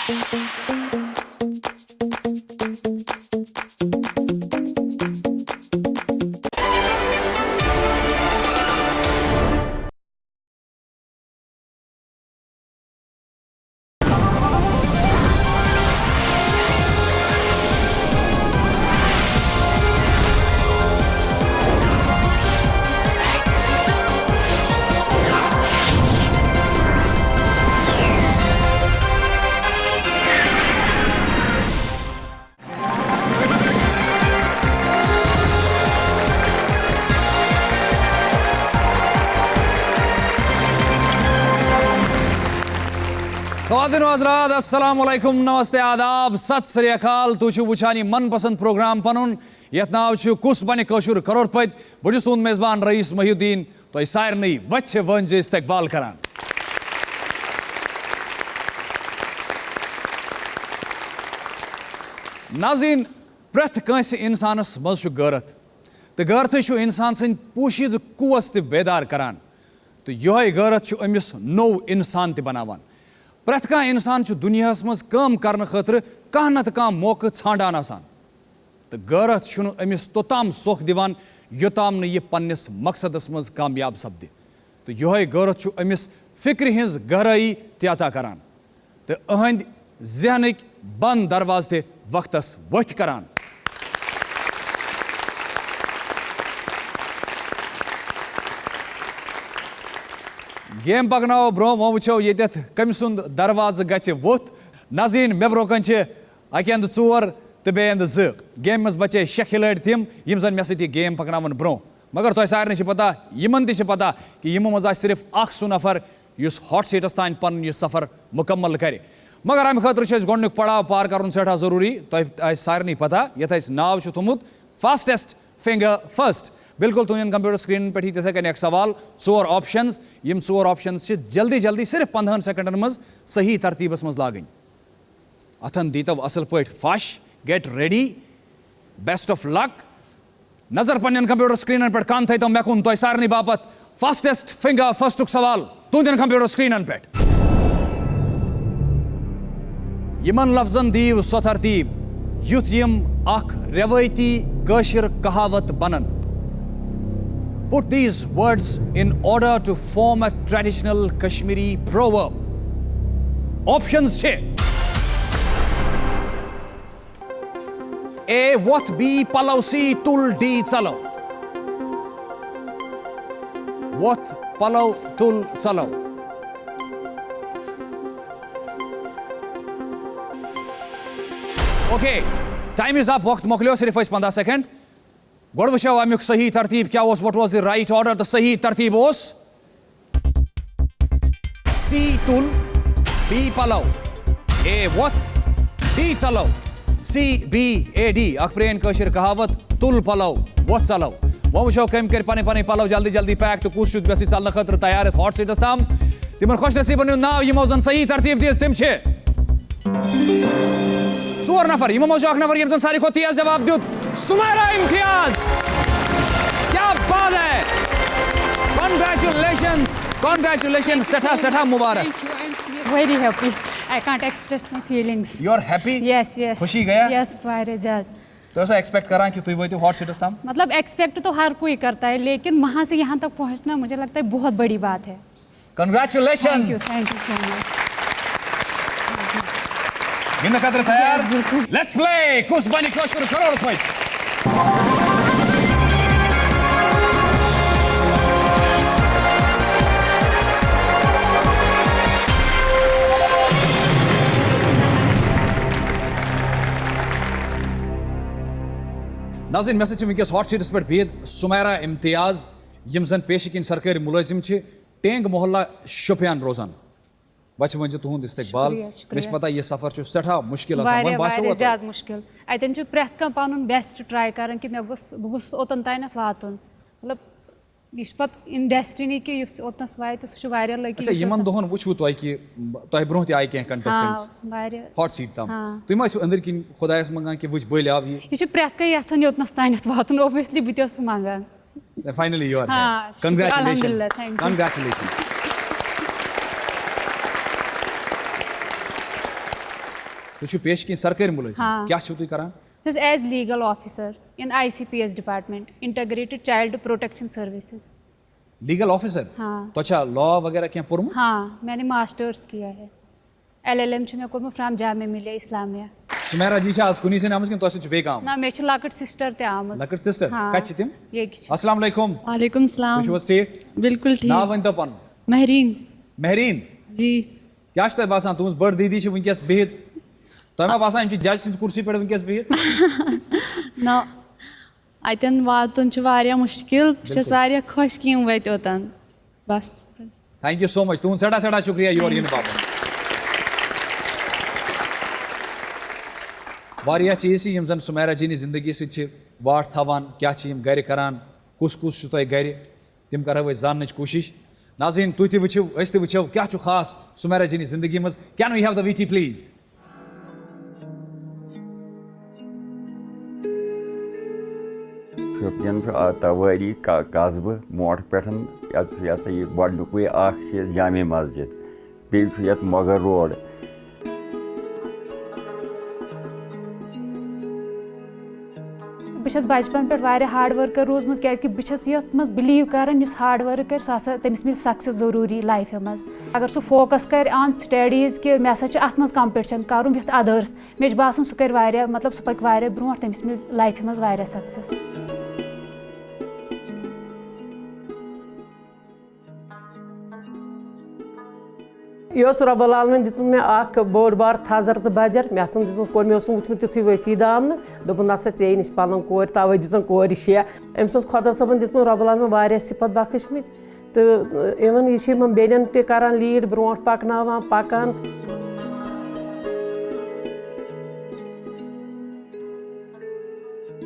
ख़वातीन व हज़रात अस्सलाम वालेकुम, नमस्ते, आदाब, सत श्री अकाल। तुझु वुछानी मनपसंद प्रोग्राम पनुन यथ नाव छु कुस बने कशुर करोड़पति। बह छुस तुंद मेज़बान रईस मोहिउद्दीन तो सारनी वच्छ वंज इस्तकबाल करान। नाज़रीन, प्रथ कंस इंसानस मज गैरत तो गैरत इंसान सं पोशीद कुवस त बेदार करान तो यह गैरत अमिस नो इंसान त बनावान। प्रथ कह इंसान दुनिया मज काम करने खतर कह नत कह मौका छांडान आसान तो गैरत अमिस तोताम सोख दिवान योताम न यह पन्निस मकसदस मज कामयाब सपदि तो यह गैरत अमिस फिक्र हिंज गहराई त्याता करान तो अहंद जहनिक बंद दरवाज ते वक्तस वथ करान। गेम पकनाओ ब्रो वो वो ये कम सुंद दरवाज गि वोथ। नाज़रीन, मे ब्रोकन अकि अंद 4 तो बे अंद 2 गेम मज बचे 6 खिलाड़ी तिम यम जन मे सह गेम पकनावन ब्रो। मगर तुम सारे पता यमन ति पता कि यमो मज सिर्फ अख सू नफर युस हॉट सीटस तान पन यह सफर मुकम्मल करे। मगर अमे खतर गोडनुक पड़ाव पार कर सठा जरूरी। तुम सारे पता ये नाव थोमुत फास्टेस्ट फिंगर फर्स्ट। बिल्कुल तुम कंप्यूटर स्क्रीन पे तथे कन सवाल 4 ऑप्शंस यम 4 ऑप्शंस जल्दी जल्दी सिर्फ 15 सेकंडन मज सही तरतीबस मज लागन। अथन दीतव असल पे fuss. Get ready, best of luck. नजर पन्न कंप्यूटर स्क्रीन पे कान थो मे कुन तुम सारे बापत फास्टेस्ट फिंगर फर्स्ट सवाल तुंदन कंप्यूटर स्क्रीन पे। यमन लफ्जन दीव सो तरतीब युथ यम अख रवायती कशिर कहावत बनन। Put these words in order to form a traditional Kashmiri proverb. Options छे। A. What B palaw C tul D chalo. What palaw tul chalo. Okay, time is up. वक्त मोकलियो सिर्फ 15 second. गोड़ वुचो अमुक सही तरतीब क्या what was the right order. The सही तरतीब सी तुल, बी पलव, ए व्हाट, डी चलो। सी बी ए डी अखप्रेन कशिर कहावत तुल पलव व्हाट चलो। वो वुचो कम कर पने पने पलव जल्दी जल्दी पैक तो कुछ बस चलने खतर तैयार हॉट सीटस ताम। तिमन खुश नसीबन नाव यमो जन सही तरतीब दिस तिम छे 4 नफर। यमो मज नफर यम जन सारी खो तेज जवाब दुत सुमैरा इम्तियाज। क्या बात है, कॉन्ग्रेचुलेशंस कॉन्ग्रेचुलेशंस, सठा सठा मुबारक। Very happy. I can't express my feelings. You are happy? Yes, yes. खुशी गया? Yes, very ज़्यादा। तो ऐसा एक्सपेक्ट करा कि तू वो हॉट सीटस ताम? मतलब एक्सपेक्ट तो हर कोई करता है लेकिन वहाँ से यहाँ तक पहुँचना मुझे लगता है बहुत बड़ी बात है। Congratulations. Thank you so much. गिनने खातिर तैयार? Let's play कुस बनी कशुर करोड़पति। नाज़रीन, मे सह वनकस हॉट सीटस पे बिहित सुमैरा इम्तियाज यम जन पेशिकिन सरकारी मुलाजिम टेंग मोहल्ला शोपियान रोजान। वच वन तुंद इस्तकबाल। मे पता यह सफर सठा मुश्किल ज्यादा मुश्किल। अतन प्रेथ कह पन बेस्ट ट्राई कर कि मे बह ओतन तान वातन। मतलब यह पे इन डेस्टिनी कि ओतनस वात सह लकी। यमन दोहन वुचु तुह कि तुह ब्रोह त आय कह कंटेस्टेंट्स हॉट सीट तम तुम अंदर किन खुदायस मंगान कि वुच बल आव यह प्रेथ कह यथन योतनस तान वातन। ओबियसली बह मंगान। Finally you are here. Congratulations congratulations. तुझे पेश की सरकारी मुलाजिम हाँ। क्या छो तु करान This as legal officer in ICPS department, Integrated Child Protection Services. Legal officer हाँ। तो अच्छा लॉ वगैरह क्या पुरमु हाँ, मैंने मास्टर्स किया है LLM छु मे कोरमु फ्रॉम जामिया मिलिया इस्लामिया सुमेरा जी आज कुनी से नामस किन तो से बे काम ना मे छु लकट सिस्टर ते आमज लकट सिस्टर हाँ। कच तिम ये की छु अस्सलाम वालेकुम वालेकुम सलाम तुझे ठीक बिल्कुल ठीक ना वन तो पन महरीन महरीन जी क्या तो बासान तुम बड़ दीदी से वनकस बिहित तो मैं बासान जज सिंस कुर्सी पे वनकस बिहित ना अतन वातन छु वारिया मुश्किल छस वारिया खुश कि वत ओतन बस थैंक यू सो मच तुम सड़ा सड़ा शुक्रिया योर इन बाप वारिया चीज यम जन सुमेरा जी जिंदगी से वाट थवान क्या गर करान कुस कुस तुह गर तिम करो जान कोशिश नाज़रीन तुह वो वो क्या खास सुमेरा जी जिंदगी मज can we have the VT please Shopian तवारी कस्बह मोट पे यह गडनुक जामे मस्जिद बे मगर रोड बस बचपन पे वारिया हार्ड वर्कर रोजम क्या बस ये बिलीव करान हार्ड वर्क कर सह तमिस मिल सक्सेस जरूरी लाइफ मज अगर सह फोकस कर ऑन स्टडीज कि मे अत मज कंपटिशन कर विथ अदर्स मे बासान सह कर मतलब सह पक ब्रो तमिस मिल लाइफ मज सक्सेस यह रब्बुल आलमीन दित मे बोड़ बार थजर तो बजर मे दित मे वुचमुत तिथु वसी दामन दोपन नसा ऐ नश पलन कोर तवे दिसन कोर शे अम्स खुदा सबन दित रब्बुल आलमीन वारिया सिफत बख्शमित तो इवन यह बेनन ते करान लीड ब्रो पकनावान पकान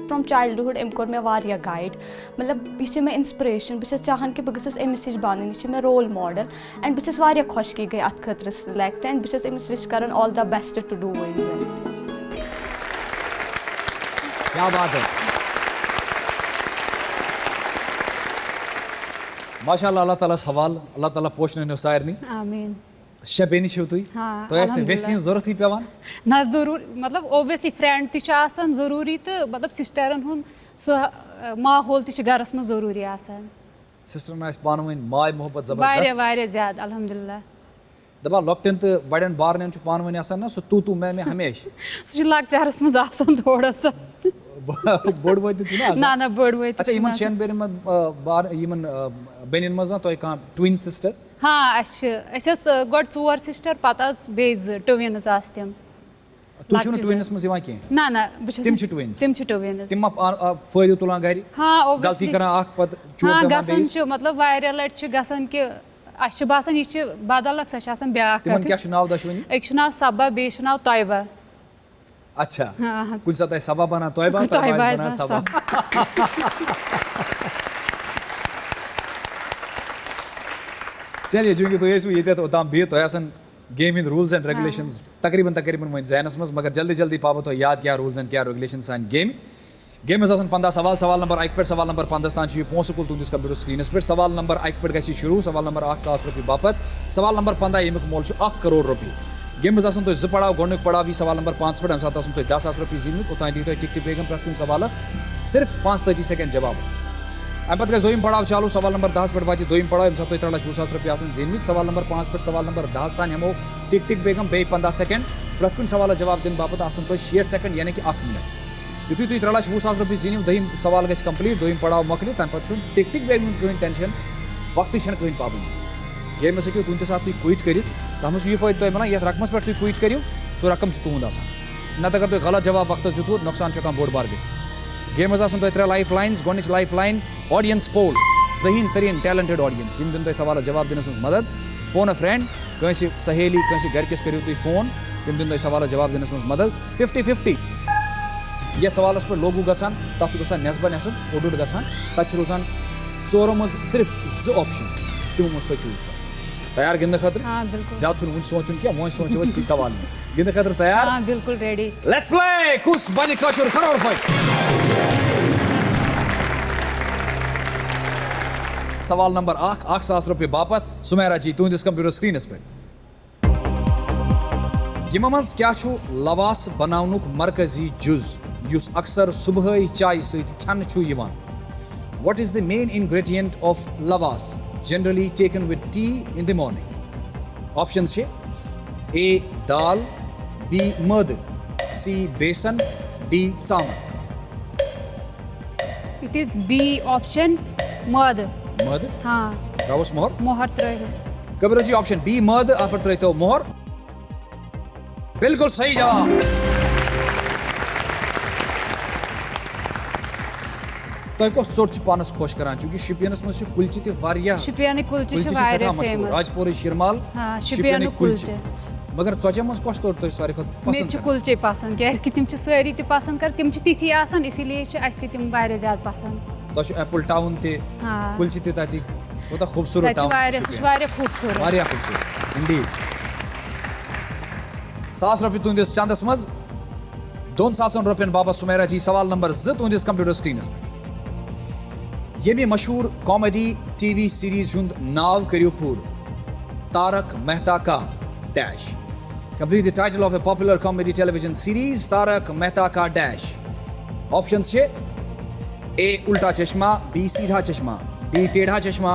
फ्रॉम चाइल्डहुड अम कोर मे वारिया गाइड मतलब यह मे इंस्पिरेशन बस चाहान कि बह अमिस हिश बन यह मे रोल मॉडल एंड बस वारिया खुश कि गई अत खतर सिलेक्ट एंड बस अमिस विश करान ऑल द बेस्ट टू डू क्या बात है माशाअल्लाह अल्लाह ताला सवाल अल्लाह ताला पोषण सारनी आमीन शे बेनी छो तुई हाँ, तो ऐसे वेसी जरूरत ही पेवान ना जरूर मतलब ओबियसली फ्रेंड ति जरूरी तो मतलब सिस्टरन हुन सह माहौल ति गरस में जरूरी आसान सिस्टर ना पान माय मोहब्बत वारिया जबरदस्त वारिया ज्यादा अल्हम्दुलिल्लाह दबा लॉकटेन तो बड़न बारन पान वन आसान ना सो तू मैं हमेश सह लकचारस में आसान थोड़ा सा बोड़ वो ना ना बड़ वो अच्छा यमन शेन बेन बार यमन बेनिन मज ना तो काम ट्विन सिस्टर हाँ गोड 4 सिस्टर पत बेज ट्विन्स तम तुम ट्विनस मज ना ना तिम ट्विन्स तिम ट्विन्स तिम फायदे तुलान घर हाँ गलती करान पत हाँ गसन मतलब वारिया लट गसन कि अस बासान यह बदल सह ब्या तिमन क्या नाव दशवनी एक नाव सबा बे नाव तयबा अच्छा हाँ कुछ सता सबा बना तोयबा तोयबा बना सबा चलिए चूंकि तो ये ओताम बिह तो game in rules and regulations तकरीबन वो जहनस मज मगर जल्दी जल्दी पाबो तो याद क्या रूल्स एंड क्या रेगुलेशंस सान गेम मज 15 सवाल नंबर 1 पे सवाल नंबर 15 तान पोस कुल तुंदिस कंप्यूटर स्क्रीनस पे सवाल नंबर 1 पे गई शुरू सवाल नंबर 1000 रुपये बापत सवाल नंबर 15 यमुक मोल 1 करोड़ रुपये गेम मज तुम 2 पड़ाव गोनुक पड़ाव सवाल नंबर 5 पे अम तुम 10,000 रुपये जीनमुत ओतान दी टिक टिक बेगम प्रत कुन सवालस सिर्फ 5 सेकंड जवाब अम पे दोम पड़ाव चालू सवाल नंबर 10 पे वात दोम पड़ाव अम 3,20,000 रुपये जीनमित सवाल नंबर 5 पे सवाल नंबर 10 तान हमो टिक टिक बेगम बे 15 सेकंड प्रत कुन सवाल जवाब दिन बापत आसन 60 सेकंड यानी कि 1 मिनट युथु तुम 3,20,000 रुपये जीनिव दम सवाल गई कंप्लीट दोम पड़ाव मकल तम पे टिक टिक बेगम कहीं टेंशन वक्त कहीं पाबंदी गेम हेको कुछ सात तुम क्विट कर तथ मे यह फायदे तुम मिलान ये रकमस पे तुम क्विट करो सो रकम तुंद नत अगर तुम गलत जवाब वक्त दितु नुकसान बोड़ बार गई गेम मज 3 लाइफ लाइन्स गोच लाइफ लाइन ऑडियंस पोल जहीन तरीन टैलेंटेड ऑडियंस यम दिन सवाल जवाब दिनस मज मदद फोन अ फ्रेंड कंस सहेली कंस गरकिस करो तुम फोन तम दिन सवाल जवाब दिनस मज मदद 50-50 ये सवाल पे लोगू गसान तथ ग नस्बा नसब ओडुड गसान तथ रोजान 4 मज सिर्फ 2 ऑप्शन तमो मज तुम चूज कर तैयार गिंद खतर ज्यादा वो सोचुन क्या वो सोचो ती सवाल गिंद खतर तैयार हाँ बिल्कुल रेडी लेट्स प्ले कुस बन कशुर करोड़ सवाल नंबर 1,000 रुपये बापत सुमेरा जी तुंदिस कंप्यूटर स्क्रीनस पे यमो मज क्या छु लवास बनाउनुक मरकजी जुज युस अक्सर सुबह चाय सहित खान छु यिवान? What is the main ingredient of lavas generally taken with tea in the morning? Options छे A दाल, B मध, C बेसन, D चावल. इट इज बी ऑप्शन मध. मध हाँ त्रावस मोहर. मोहर त्रेस. कबीर जी ऑप्शन बी मध आप पर त्रेतो मोहर. बिल्कुल सही जवाब. तो को सोच पानस खुश करान चूंकि शुपियनस में कुलचे ते वारिया शुपियानी कुलचे छ वारिया फेमस. राजपुरी शिरमाल हाँ शुपियानी कुलचे. मगर चोचे मस कोश तौर तो सारी खत मे पसंद छ कुलचे पसंद क्या कि तिम छ सारी ते पसंद कर तिम छ तिथि आसान इसीलिए छ अस तिम वारिया ज्यादा पसंद. तो एप्पल टाउन ते हाँ कुलचे ते ताती वो तो खूबसूरत टाउन वारिया खूबसूरत. वारिया खूबसूरत इंडीड. 100 रुपये तुंदिस चंदस मज 200 रुपयन बाबत सुमेरा जी सवाल नंबर 2 तुंदिस कंप्यूटर स्क्रीन पे. यमी मशहूर कॉमेडी टीवी सीरीज हुंद नाव करियो पूर. तारक मेहता का dash. Complete the title of a popular comedy television series Tarak Mehta का डैश. ऑप्शंस छे ए उल्टा चश्मा, बी सीधा चश्मा, डी टेढ़ा चश्मा,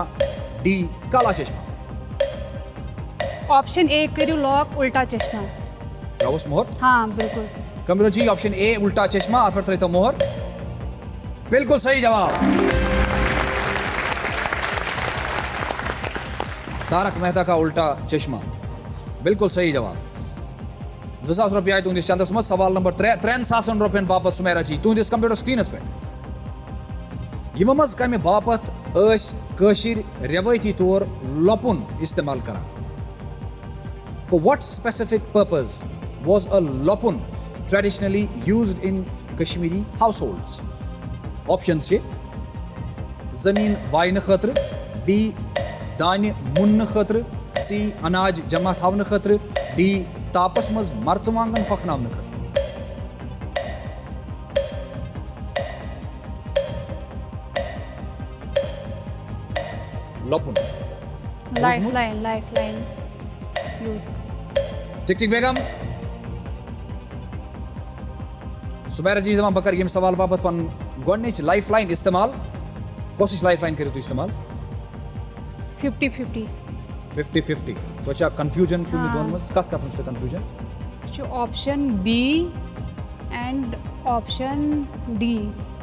डी काला चश्मा. ऑप्शन ए करियो लॉक उल्टा चश्मा. रावस मोहर. हाँ बिल्कुल. कंप्यूटर जी ऑप्शन ए उल्टा चश्मा आप पर तो मोहर. बिल्कुल सही जवाब. तारक मेहता का उल्टा चश्मा बिल्कुल सही जवाब. 200 रुपये आए तुंदिस चंदस मज सवाल नंबर 3 रुपयन बापत सुमेरा जी तुंदिस कंप्यूटर स्क्रीन पे. यमो मज कम बापत कशिर रवायती तौर लपुन इस्तेमाल करान? For what specific purpose was a lopun traditionally used in Kashmiri households? Options छे जमीन वाइन खतर, B दान मुन्न खतर, C अनाज जमा थावन खतर, D तापस मज मर्चवांगन पखनावन खतर. लपुन लाइफलाइन यूज. टिक बेगम सुमेरा जी जमा बकर यम सवाल बाबत पन गोडनिच लाइफलाइन इस्तेमाल कोशिश लाइफलाइन करियो तो इस्तेमाल 50-50. 50-50 तो अच्छा कंफ्यूजन कुन दोन मस कत नुस्ते कंफ्यूजन जो option B and option D.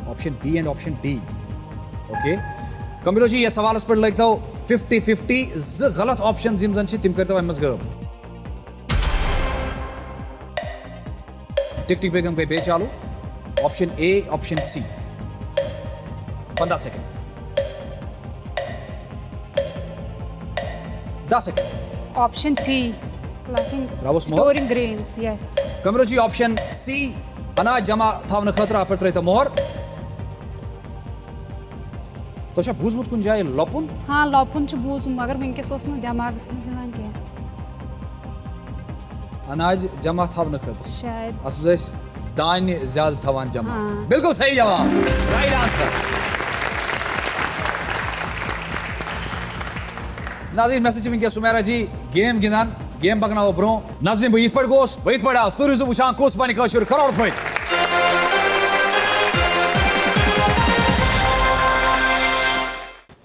Option B and option D. Okay computer ji ये सवाल पर लगता हो 50-50 ज गलत ऑप्शन जिम जन तिम करता मस गब. टिक बेगम पे बे चालू. Option A option C 15 second. 10 second. Option C रावस मोहर. Storing grains. Yes computer ji option C अनाज जमा थावन खतरा पर तो मोहर. तो अच्छा बूजमुत कुन जाए लपुन. हाँ लॉपुन छ बूज मगर वनकस ओस न दिमागस में यवान के अनाज जमा थावन खतर शायद अस दान ज्यादा थवान जमा. हाँ. बिल्कुल सही जवाब. Right answer. नाज़रीन मैसेज वनकस सुमेरा जी गेम गिंदान गेम पकनाओ ब्रो. नाज़रीन बह पे गोस बह पे आस तुम वुचान कुस बन कशुर करोड़ पे.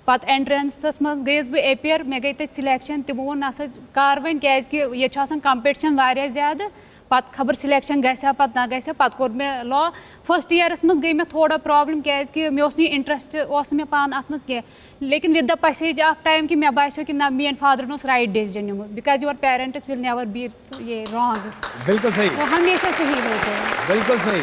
पत एंट्रेंसस मज गईस बह एपियर मे गई तक सिलेक्शन तमो वो नसा कर वन क्या ये कंपटिशन वारिया ज्यादा पत खबर सिलेक्शन गसा पत ना गसा पत कोर मे लॉ फर्स्ट ईयरस मज गई मे थोड़ा प्रॉब्लम क्या मे इंटरेस्ट मे पान अत मज कह लेकिन with the passage of time कि मे बासो कि ना मेन फादर राइट डिसीजन निमुत because your parents will never be ये रॉन्ग. बिल्कुल सही. वो हमेशा सही होते हैं. बिल्कुल सही.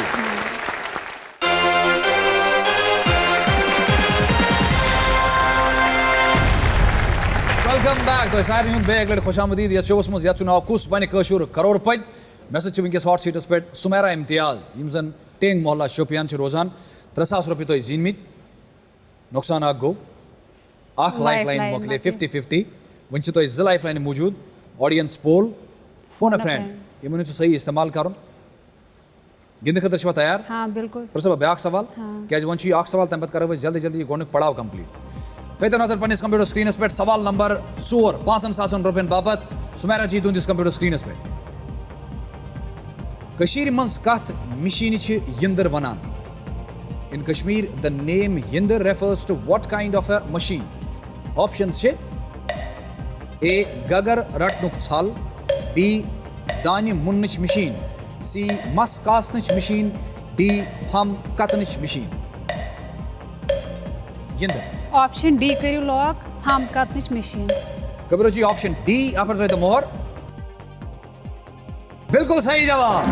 Welcome back. तो सारे हूं बेग लड़ खुशामदीद या शोस मज या चुनाव कुस बन कशुर करोड़ पे. मैसेज वनकस हॉट सीटस पे सुमेरा इम्तियाज यम जन टेंग मोहल्ला शोपियान रोजान 300 रुपये तो जीनमित नुकसान गो. लाइफलाइन मोकले 50-50 वन तो 2 लाइफलाइन मौजूद. Audience poll phone a friend यम सही इस्तेमाल कर गिंद खतर तैयार. हाँ बिल्कुल. प्रसव ब्या सवाल क्या वन सवाल तम पे करो जल्दी जल्दी गोन पड़ाव कंप्लीट. थो नजर पन्निस कंप्यूटर स्क्रीन पे सवाल नंबर 4 5,000 रुपयन बाबत सुमेरा जी तुंदिस कंप्यूटर स्क्रीन पे. कशीर मंज कथ machine यंदर वनान? In Kashmir, the name yindir refers to what kind of a machine? Options छे A. Gagar ratnuk छल, B. Dani munnich machine, C. Mas kasnich machine, D. Pham katnich machine. Yindir. Option D करियो lock, हम कतनिच machine. Kabir ji option D आप पर रहे मोहर। बिल्कुल सही जवाब।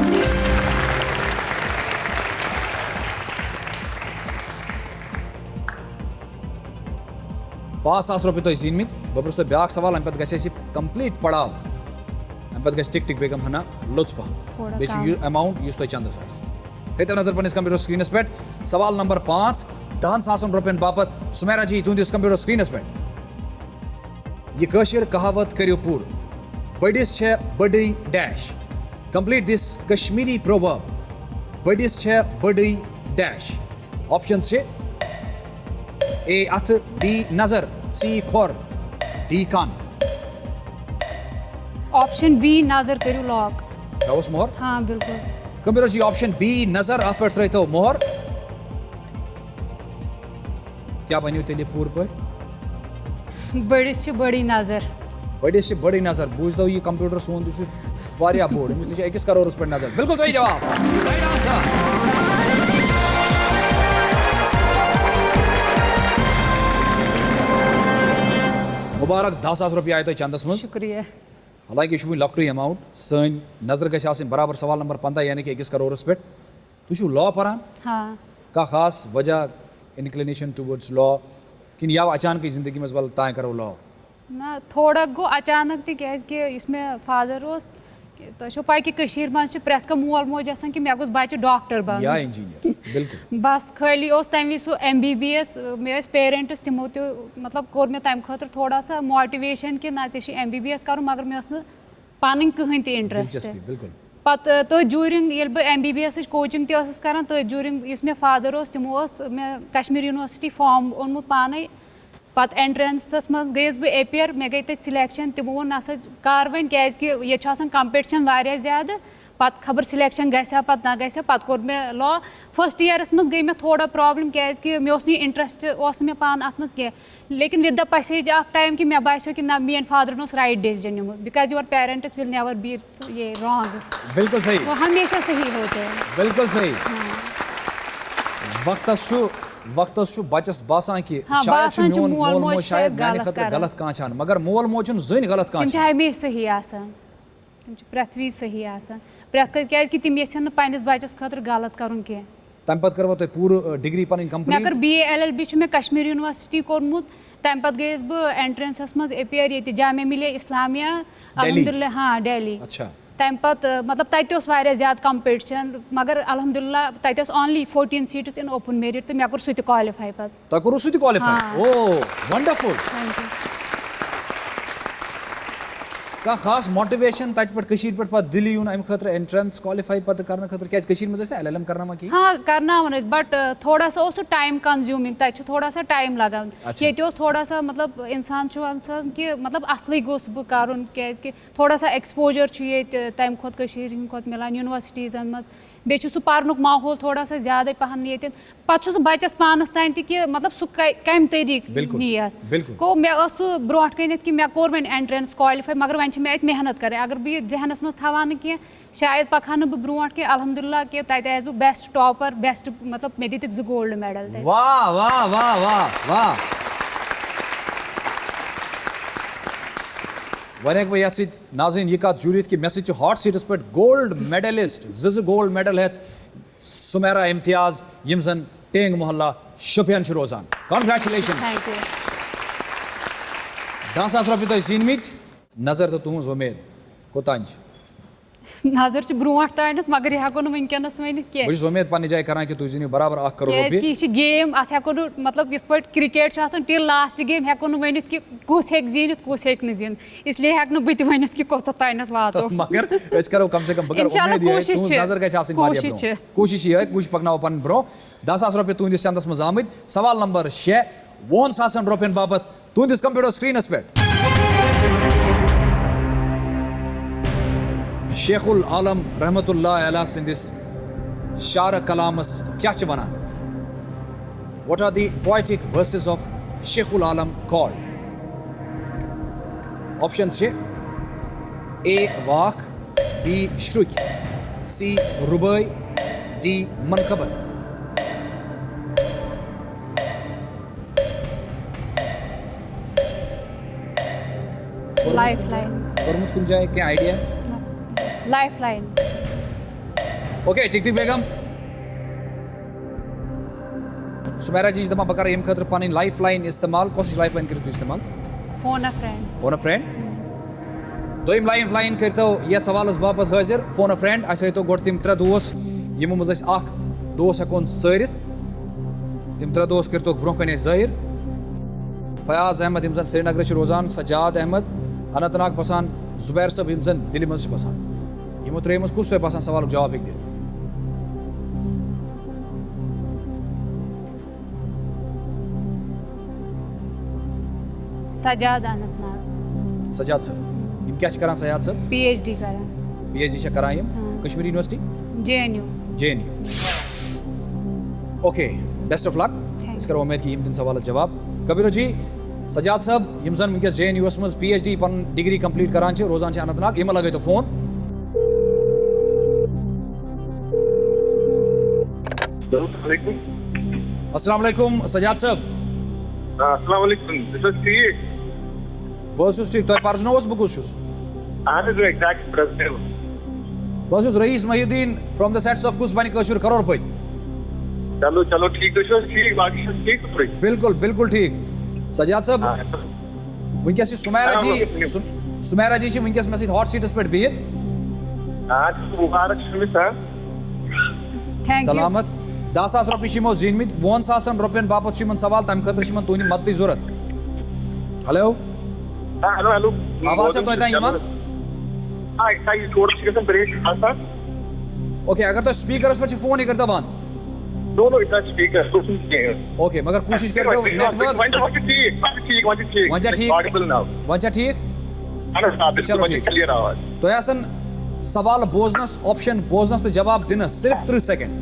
₹5,000 तो जीन मित बब्रस ब्याक सवाल अम पे गसे कंप्लीट पड़ाव अम पे टिक टिक बेगम हना लुत्फ थोड़ा बे अमाउंट युस तुम चंदस थो नजर पन्निस कंप्यूटर स्क्रीनस पे। सवाल नंबर 5 ₹10,000 बापत सुमेरा जी तुंदिस कंप्यूटर स्क्रीनस पे। यह कशिर कहावत करियो पूर बड़िस छे बड़ी dash. Complete this Kashmiri proverb बड़िस छे बड़ी डैश। ऑप्शन छे ए अथ, बी नजर, सी खोर, डी कान। ऑप्शन बी नजर करियो लॉक। राउस मोहर। हाँ बिल्कुल। कंप्यूटर जी ऑप्शन बी नजर आप पे रहे तो मोहर। क्या बनियो तेल पूर पे? बड़िस छ बड़ी नजर। बड़िस बड़ी नजर बूझ दो ये कंप्यूटर सोन वारिया बोर्ड अमिस 1 करोड़ पे नजर। बिल्कुल सही जवाब। Right answer. मुबारक ₹10,000 आए तो चंदस मज। शुक्रिया। हालांकि यह लॉकटरी अमाउंट सन नजर गई बराबर। सवाल नंबर 15 यानी कि 1 करोड़ पे तुम लॉ परान हाँ का खास वजह इनक्लिनेशन टूवर्ड्स लॉ कि या अचानक जिंदगी में वल ताए करो लॉ? ना थोड़ा गो अचानक तक इसमें फादर तुम पाई कि कशीर मज प्रेथ का मोल मोज आसान कि मे गोस बच्चे डॉक्टर बन या इंजीनियर। बिल्कुल बस खाली तम वि MBBS मे पेरेंट्स तिमो मतलब कोर मे तम खतर थोड़ा सा मोटिवेशन कि ना MBBS कर मगर मे पन कहें त इंटरेस्ट। बिल्कुल पत तो जूरिंग ये बह MBBS कोचिंग तक तो जूरिंग इस मे फादर तिमो मे कश्मीर यूनिवर्सिटी फॉर्म ओनमुत पाने पत एंट्रेंसस मज गई बह एपियर मे गई तक सिलेक्शन तिमो वो ना कर वन क्या कंपटिशन वारिया ज़्यादा पत खबर सिलेक्शन गसा पत ना गसा पत कोर मे लॉ। फर्स्ट ईयरस मज गई मे थोड़ा प्रॉब्लम क्या मे इंटरेस्ट मे पान अत मज क्या लेकिन with the passage of time कि मे बासो कि ना मेन फादर राइट डिसीजन निमुत because your parents will never be ये रॉन्ग। बिल्कुल सही। वो हमेशा सही होते हैं। बिल्कुल सही। वक्त बच्चस बासान कि शायद मोन मोल मोज शायद माने खतर गलत कांचान मगर मोल मोज जन गलत कांचान हमेशा सही आसान प्रेथ वि सही आसान प्रेथ क्या तिम यन पन्निस बच्चस खतर गलत करुन कह। तम पत करवा तुम पूरा डिग्री पन कंप्लीट? मे कर BA LLB मे कश्मीर यूनिवर्सिटी कोर्मुत तम पत गई बह एंट्रेंसस मज एपियर ये जामिया मिलिया इस्लामिया अल्हम्दुलिल्लाह हाँ दिल्ली। अच्छा तम पत मतलब तत ज़्यादा कंपटिशन मगर अल्हम्दुलिल्लाह तत only 14 seats in open merit तो मे कोर सह क्वालिफाई पत। तो करो सह क्वालिफाई। ओह वंडरफुल। का खास मोटिवेशन तत पे पे दिल्ली यून अम खतर एंट्रेंस क्वालिफाई पत करने खतर क्या मज LLM करना कि? हाँ करना बट थोड़ा सा टाइम कंज्यूमिंग तत थोड़ा सा टाइम लगान। ये थोड़ा सा मतलब इंसान कि मतलब असली गोस बह कर क्या थोड़ा सा एक्सपोजर ये तम खुद मिलान यूनिवर्सिटीजन मज बे सह पर्नुक माहौल थोड़ा सा ज़्यादा पहन ये पे बच्चस पानस तान कि मतलब सह कम तरीक नीयत गो मे ब्रोह कन कि मे कोर वन एंट्रेंस क्वालिफाई मगर वन मे मेहनत कर अगर बह जहनस मज थवान कह शायद पकहा बह ब्रोह कह अल्हम्दुलिल्लाह कि तत आयस बह बेस्ट टॉपर बेस्ट मतलब मे दितक 2 गोल्ड मेडल। वाह वाह वाह वाह वाह। वन बह नाज़रीन यह कत जुड़ित कि मे सह हॉट सीटस पे गोल्ड मेडलिस्ट 2 गोल्ड मेडल हेत सुमेरा इम्तियाज यम जन टेंग मोहल्ला शोपियान रोजान। कॉन्ग्रेचुलेशन। ₹10,000 तो जीन मित नजर तो तुज उम्मीद कोतान नजर ब्रोह तान मगर यह हेको वनकस वन बस उम्मीद पन्ने जाए कर कि तुम जीनो बराबर ₹1 करोड़। गेम अत हेको मतलब ये क्रिकेट टिल लास्ट गेम हेको वन कि कुस हे जीनित कुस हे जीन इसलिए हेक बह वन कि कोत तान वातो मगर करो कम से कम नजर कोशिश ये कुछ पकनो पन ब्रो। ₹10,000 तुंदिस चंदस मज आमद। सवाल नंबर 6 ₹50,000 बाबत तुंदिस कंप्यूटर स्क्रीनस पे। शेखुल आलम रहमतुल्लाह अलैह सिंदिस शार कलामस क्या च वनान? What are the poetic verses of Sheikhul Alam called? Options छे A. वाक, B. श्रुक, C. रुबाई, D. मनकबत. लाइफलाइन. परमुत कुन जाए क्या idea? Lifeline. Okay tick tick बेगम. सुमेरा जी दमा बकर यम खतर पन लाइफ लाइन इस्तेमाल कोशिश लाइफ लाइन करतो इस्तेमाल. Phone a friend. Phone a friend. दोयम लाइफ लाइन करतो ये सवालस बापत हाजिर फोन अ फ्रेंड असे तो गोड तिम 3 दोस यमो मज अस अख दोस हकोन चरित तिम 3 दोस करतो ब्रोह कने जाहिर. फयाज अहमद यम जन श्रीनगर रोजान, सजाद अहमद अनंतनाग बसान, जुबैर सब यम जन दिल्ली मज बसान. यमो 3 मज कुछ बसान सवाल जवाब हेक दे. सजाद अनंतनाग. सजाद सब यम क्या करान? सजाद सब PhD करान. PhD करान यम Kashmir university JNU. Okay best of luck. इस करो उम्मीद की यम दिन सवाल जवाब. कबीर जी सजाद साहब यम जन वनकस JNU मज PhD पन डिग्री कंप्लीट करान छ रोजान छ अनंतनाग यम लगे तो फोन. अस्सलाम वालेकुम सजाद साहब. अस्सलाम वालेकुम. दिस इज ठीक. बस ठीक तो पर्जनोस बकुस आने जो एग्जैक्ट प्रेसिडेंट. बस rice महिउद्दीन from the sets of कुछ बन कशुर करोड़ पे. चलो चलो ठीक तो ठीक बाकी ठीक तो ठीक. बिल्कुल बिल्कुल ठीक. सजाद साहब वनकस सुमेरा जी वनकस मे हॉट सीटस पे बिहित. मुबारक सर. Thank you. सलामत. 10,000 रुपये शिमो जीनमित 1,000 रुपयन बापत शिमन सवाल तम खतर शिमन तुनि मदद जरूरत. Hello hello hello. आवाज से तो इतना ईमान. हां इतना थोड़ा सी ब्रेक था. ओके अगर तो स्पीकर्स पर फोन ही करता बान. दोनों इतना स्पीकर तो सुनते हैं. ओके मगर कोशिश कर दो नेटवर्क ठीक. वंजा ठीक ऑडिबल नाउ. वंजा ठीक. चलो ठीक. क्लियर आवाज. तो यासन सवाल बोजनस ऑप्शन बोजनस तो जवाब दिन सिर्फ 3 सेकंड.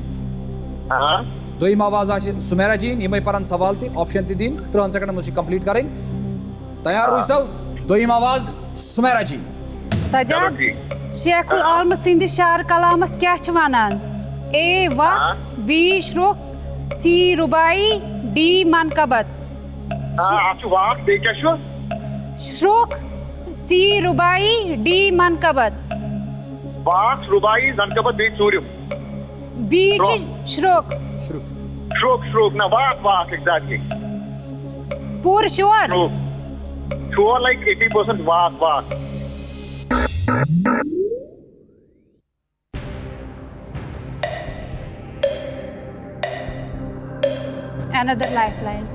हां दोयम आवाज आ सुमेरा जी यम पान सवाल ति ऑप्शन ति दिन 3 सेकंड मज कंप्लीट करें. तैयार रोजतो दोयम आवाज सुमेरा जी. सजाद शेखुल आलम सिंध शार कलामस क्या छ वनान? A. वाक, B. श्रुक, C. रुबाई, D. मनकबत. आप वाक दे क्या शो? श्रुक, C. रुबाई, D. मनकबत. वाक रुबाई मनकबत दे सूर्य. B. श्रुक. श्रोक ना वाक एग्जैक्टली. पूर श्योर. श्योर लाइक 80% वाक. Another lifeline.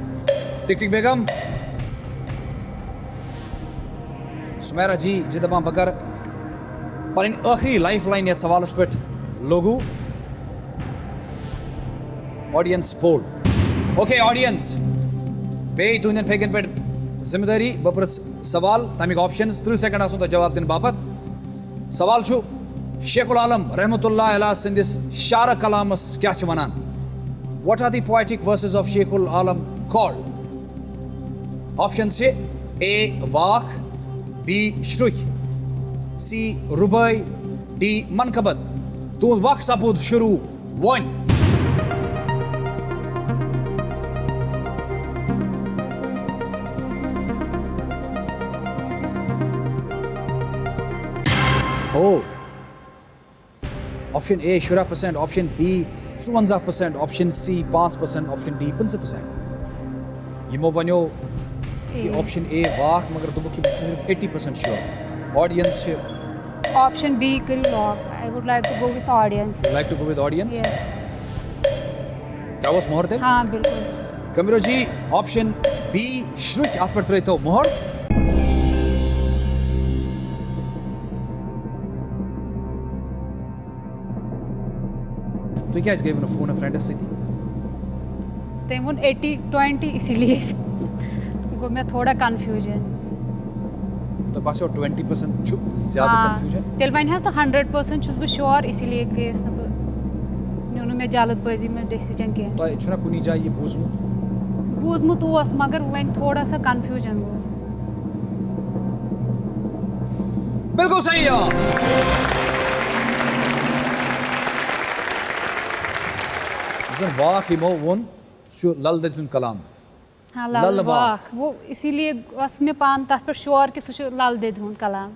टिक टिक बेगम. सुमेरा जी जिदमा बकर पर आखिरी लाइफ लाइन ये सवाल पे लोगू ऑडियंस पोल. ओके ऑडियंस बे तुन फेगन पे जिम्मेदारी बपर सवाल तमिक ऑप्शंस 3 सेकंड आसुन तो जवाब दिन बापत. सवाल छु शेखुल आलम रहमतुल्लाह अलैह सिंदिस शार कलामस क्या छ वनान? What are the poetic verses of Sheikhul Alam called? Options छे A. वाक, B. श्रुक, C. रुबाई, D. मनकबत. तो वक्त सपूद शुरू 1. Oh. Option A 17%, option B 52%, option C 5%, option D 50%. यमो वनो कि ऑप्शन A वाक मगर दुबो कि सिर्फ 80% श्योर. ऑडियंस Option B करू lock. I would like to go with audience. like to go with audience. Yes. क्या वो मोहर थे? हाँ बिल्कुल. कमिरो जी ऑप्शन B श्रुक आप पर रहे तो मोहर. तो क्या इस गेम फोन फ्रेंड से थी? तम वो 80-20 इसीलिए गो मैं थोड़ा कंफ्यूजन. तो बस 20% ज़्यादा कंफ्यूजन तेल वन सो 100% छुस बह श्योर इसीलिए गयस ना नुन मे जल्दबाजी में डिसीजन कह तो छुना कुनी जाए ये बूझमुत बूझमुत ओस मगर वन थोड़ा सा कंफ्यूजन गो बिल्कुल सही जवाब जुन वाक यमो वोन सु लल दतुन कलाम हाँ लल लल वाक। वाक वो इसीलिए अस मे पान तथ पे श्योर कि सह लल दे हुन कलाम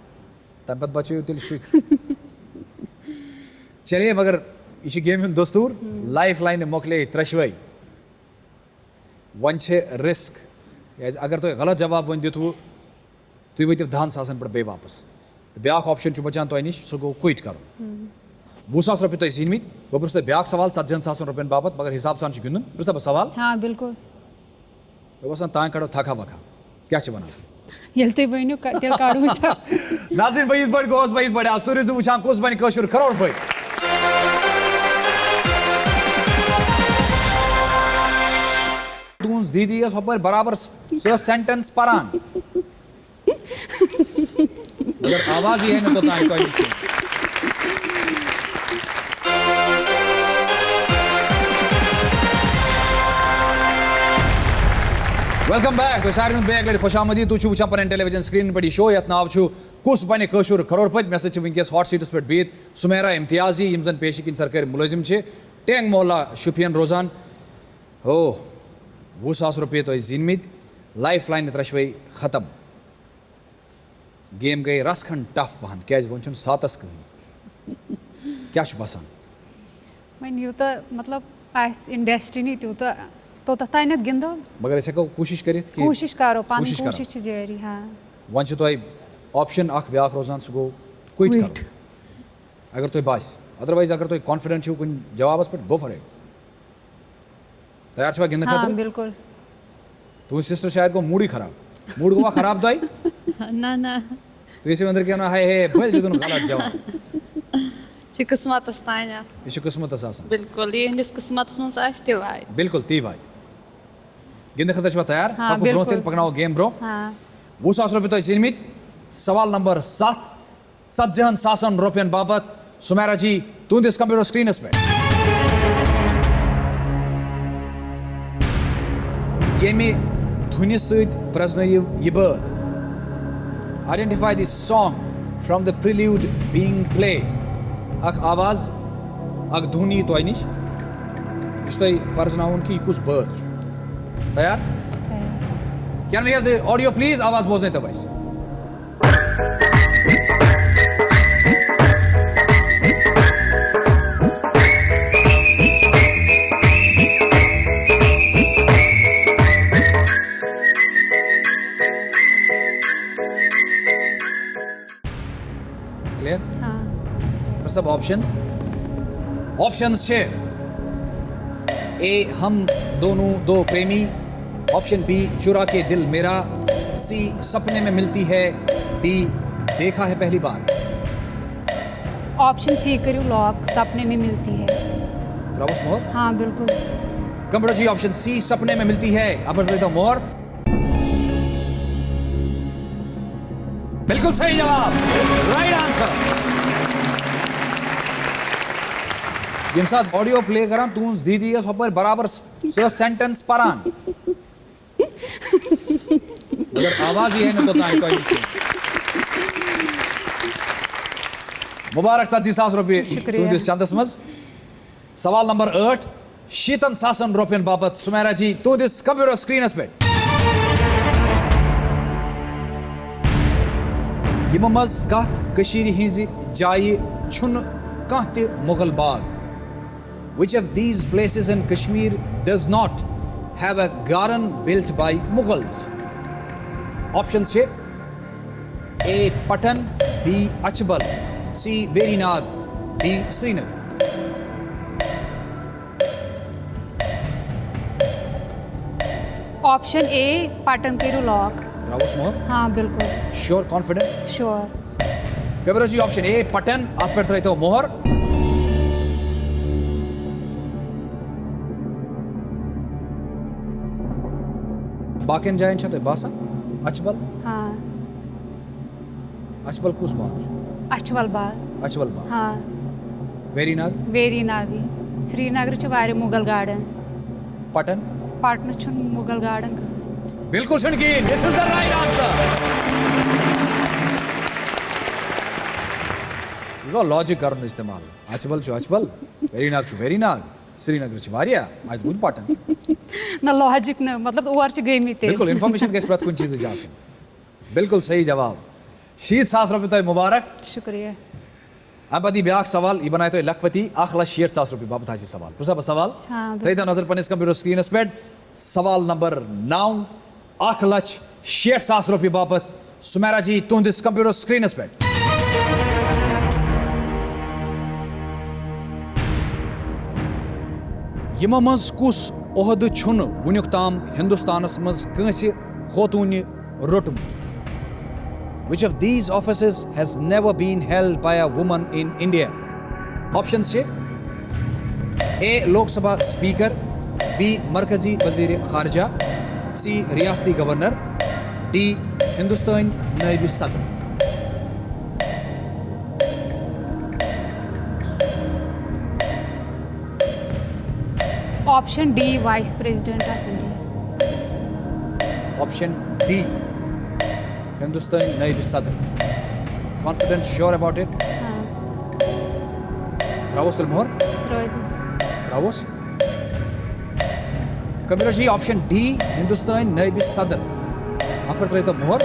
तम पत बचो तिल चलिए मगर यह गेम हुंद दस्तूर लाइफ लाइन मोकले त्रशवै वन रिस्क अगर तुम गलत जवाब वन दितु तुम वतिव 10,000 पे वापस तो ब्या ऑप्शन बचान तुह नश सह गो क्विट कर 20,000 रुपये तुम जीनमित बह पृछ ब्या सवाल 70,000 रुपये बाबत मगर हिसाब सान गिंदुन पृछ बह सवाल हाँ बिल्कुल मे बसान तान कड़ो थका वका क्या वन ये तुम वनो तेल काड़ू नाज़रीन बह बड़ गोस बह बड़ आज तुम वो वुचान कुस बन कशुर करोड़पति तुज दीदी हपर बराबर सेंटेंस पारान मगर आवाज ही है ना तो वेलकम बैक तो सारे बैक लड़ खुश आमदी तुम वुचान पे टेलीविजन स्क्रीन पे शो ये नाव कुस बन कशुर करोड़पति मे सो वनकस हॉट सीटस पे बित सुमेरा इम्तियाजी यम जन पेशिकिन सरकारी मुलजिम टेंग मोहल्ला शुपियन रोजान हो 20,000 रुपये तो जीनमित लाइफ लाइन त्रशवै खत्म गेम गई रस खंड टफ पहन क्या वो सातस कहीं क्या बसान वन यूत मतलब इन डेस्टिनी तूत तो तान गिंदो मगर अस हेको कोशिश करित कि कोशिश करो पानी कोशिश करो। कोशिश जारी हाँ वन तुह ऑप्शन ब्या रोजान सह गो क्विट कर अगर तुम बास अदरवाइज अगर तुम कॉन्फिडेंट कुन जवाबस पे गो फॉर इट तैयार छा गिंद हाँ खतर बिल्कुल तुम सिस्टर शायद को मूड ही खराब मूड गोवा खराब तो ना ना तो इसी अंदर क्या हाय हे भल जो गलत जवाब किस्मत तान यह किस्मत बिल्कुल ये किस्मत मज वात बिल्कुल ती वात गिंद खतर छा तैयार हाँ, पको ब्रो बिल्कुल। तेल पकड़ो गेम ब्रो हाँ 20,000 रुपये तो जीनमित सवाल नंबर 7 70,000 रुपयन बाबत सुमेरा जी तुंदिस कंप्यूटर स्क्रीन पे येमे धुनि सत प्रजनयिव यह बात identify the song from the prelude being played अख आवाज अख धुनि तो नश इस परजनाउन कि कुछ बात तैयार can we have the audio please आवाज बोझने तब क्लियर हाँ सब ऑप्शंस छे ए हम दोनों दो प्रेमी ऑप्शन बी चुरा के दिल मेरा सी सपने में मिलती है डी देखा है पहली बार ऑप्शन सी करो लॉक सपने में मिलती है त्राउस मोहर हाँ बिल्कुल कंप्यूटर जी ऑप्शन सी सपने में मिलती है अब तो मोहर बिल्कुल सही जवाब राइट आंसर यम साथ ऑडियो प्ले करा तूं दीदी हपर बराबर सेंटेंस पारान मगर आवाज ही है ना तो मुबारक 70,000 रुपये शुक्रिया। तुंदिस चंदस मज सवाल नंबर 8 70,000 रुपयन बाबत सुमेरा जी तुंदिस कंप्यूटर स्क्रीन पे यमो मज कथ कशीर हिंज जाय छुन कह ते मुगल बाग which of these places in Kashmir does not have a garden built by Mughals options छे A Patan B Achbal C Verinag D Srinagar option A Patan करो लॉक राउस मोहर हाँ बिल्कुल sure confident sure Kabir ji option A Patan आप पर रहते हो मोहर बाकिन जाइन छते बासा अचबल हाँ अछबल कुस बाग अछवल बाग अछबल बाग हाँ वेरी नाग वेरी नागी श्रीनगर छ वारिया मुगल गार्डन्स पटन पटना छ मुगल गार्डन बिल्कुल शनकीन this is the right answer यो लॉजिक करन इस्तेमाल अछबल छु अछबल वेरी नाग छु वेरी नाग श्रीनगर छु वारिया आज रूद पटन न लॉजिक न मतलब और छ गई मी ते बिल्कुल इंफॉर्मेशन के प्रत कुछ चीज जासन बिल्कुल सही जवाब 60,000 रुपये तो मुबारक शुक्रिया अब बदी ब्याक सवाल ये बनाए तो लखपति 1,60,000 रुपये बाबत हाजी सवाल पुसा सवाल हाँ, थई दा नजर पनिस कंप्यूटर स्क्रीन पे सवाल नंबर 9 1,60,000 रुपये बाबत सुमेरा जी तुंदिस कंप्यूटर स्क्रीन पे यमो मज कुस ओहद छुन वुनुक ताम हिंदुस्तानस मज Kansi खोतून रोटम Which of these offices has never been held by a woman in India? Options छे A. लोक सभा स्पीकर B. मरकजी वजीर खारजा C. रियासती गवर्नर D. हिंदुस्तान नायब सदर option D vice president of India Option D. Hindustan नायब सदर Confident, sure about it? Travos til मोहर Travos computer ji option D Hindustan नायब सदर आप पर तो मोहर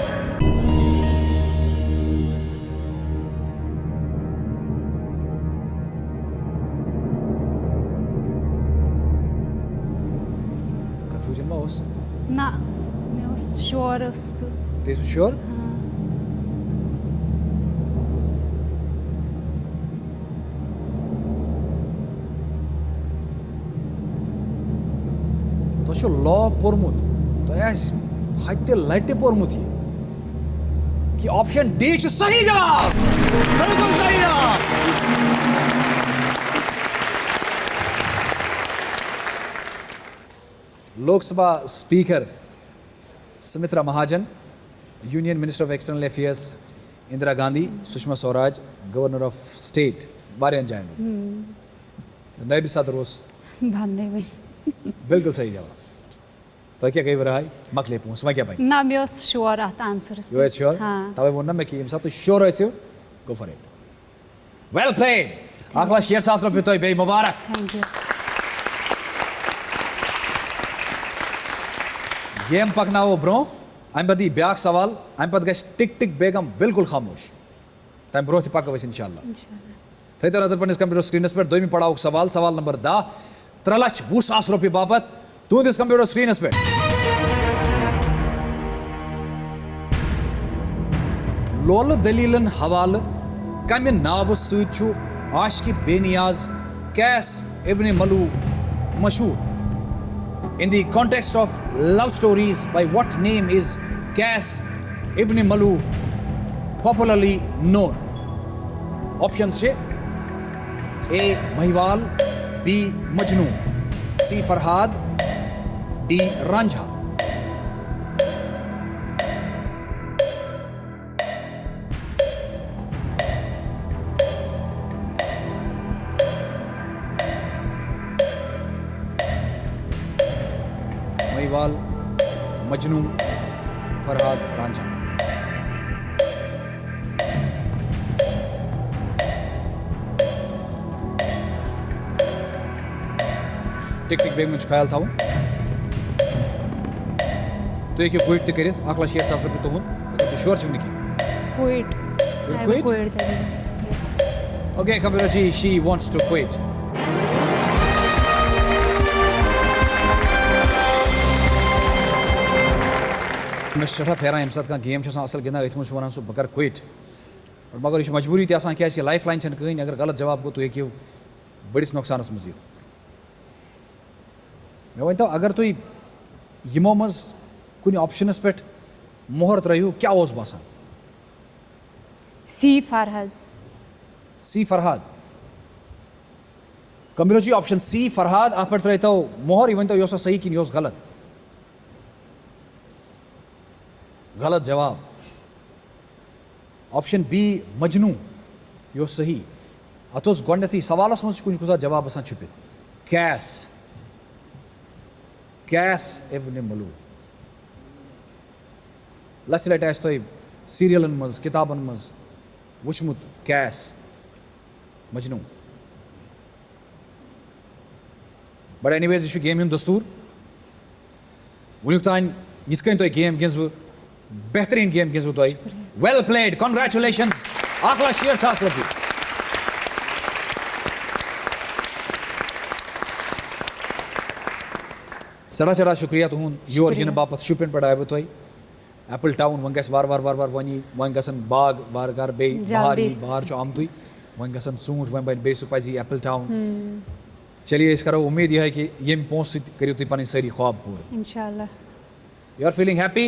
कंफ्यूजन में ओस ना मैं उस श्योर This is sure? तो शो लॉ पोरमुत तो ऐस हाइते लाइटे पोरमुत ये कि ऑप्शन डी छु सही जवाब बिल्कुल सही जवाब Lok Sabha speaker Sumitra Mahajan union minister of external affairs Indira Gandhi Sushma Swaraj governor of state वारियन जायन नायब सदर ओस भन्ने में बिल्कुल सही जवाब तो क्या कही रहा है मकले पूछ मैं क्या पाई ना मैं उस श्योर आता आंसर यू आर श्योर हाँ तब वो ना मैं कि सब तो श्योर है go for it well played 1,60,000 रुपये तो बे मुबारक थैंक यू गेम पकनाओ ब्रो अम पद ब्याक सवाल अम पद गश टिक टिक बेगम बिल्कुल खामोश तम ब्रो पक वस इंशाल्लाह थी तो नजर पन्निस कंप्यूटर स्क्रीनस पे दोमी पढ़ाओ सवाल सवाल नंबर 10 3,20,000 रुपये बाबत तुंदिस कंप्यूटर स्क्रीनस पे लोल दलीलन हवाल कम नाव सु आशिक बेनियाज कैस इब्न मलू मशहूर In the context of love stories, by what name is Qais ibn Malu popularly known? Options छे A. Mahiwal B. Majnu C. Farhad D. Ranjha Mahiwal Majnu Farhad Ranjha tick tick बेग में ख्याल था तो एक क्विट तो करित 1,60,000 रुपये तुम अगर तो श्योर छो कि quit quit? Quit okay computer ji she wants to quit मैं सठा फेरान यम साथ गेम असल गिंदा अथ मज वन सह बह कर क्विट और मगर यह मजबूरी तह क्या लाइफ लाइन कहीं अगर गलत जवाब गो तुम हेकिव बड़िस नुकसानस मज मे वन तो अगर तुम यमो मज कुछ ऑप्शनस पे मोहर त्रो क्या बसान सी फरहद सी फरहाद कंप्यूटर जी ऑप्शन सी फरहाद आप पे त्रो मोहर यह वन तो यह सही कि यह गलत गलत जवाब ऑप्शन बी मजनू यो सही अतोस गोंडथी सवालस मज कुछ कुछ जवाब आसान छुपित कैस इब्न मलू लच लट आस तुम सीरियलन मज किताबन मज वुचमुत कैस मजनू बट एनीवेज यह गेम हुंद दस्तूर वुनुक तान यिथ कन तुम गेम गिंस बह बेहतरीन गेम गिंस तुम वेल प्लेड कांग्रेचुलेशंस 1,60,000 रुपये सड़ा सड़ा शुक्रिया तुहद योर इन बापत शुपिन पे आयो तुम एप्पल टाउन वन गस वार वार वार वार वन वन गसन बाग वार गार बे बाहर बाहर आमतु वन गसन ऊंट वन बन बे सह पजी एप्पल टाउन चलिए इस करो उम्मीद यह है कि यम पोस करो तुम पन सारी ख्वाब पूर इंशाल्लाह यू आर फीलिंग हैप्पी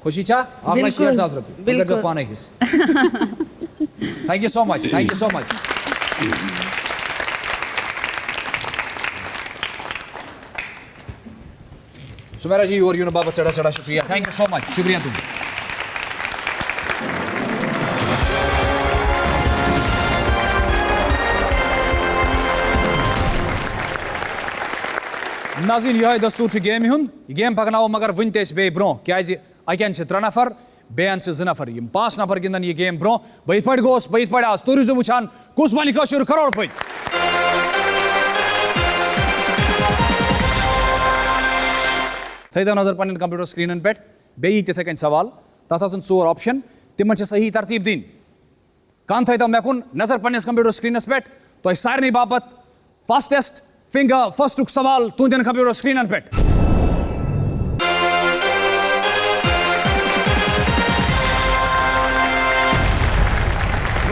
खुशी चा 1,60,000 रुपये पाने हिस thank you so much Sumera ji और यून बाबत सड़ा सड़ा शुक्रिया थैंक यू सो मच शुक्रिया तुम नाज़रीन यह दस्तूर गेम हुंद गेम पकनो मगर वन बे ब्रो क्या अकन 3 नफर बेन 2 नफर 5 नफर गिंदन यह गेम ब्रो बह पे गोस बह पे आज तुम रूजो वुचान कुस बन कशुर करोड़पति थो नजर पन्न कंप्यूटर स्क्रीन पे बे तिथे कन सवाल तथ 4 ऑप्शन तिमन सही तरतीब दिन कान थो मे कुन नजर पन्नस कंप्यूटर स्क्रीन पे तुम सारे बापत फास्टेस्ट फिंगर फर्स्ट सवाल तुंदन कंप्यूटर स्क्रीन पे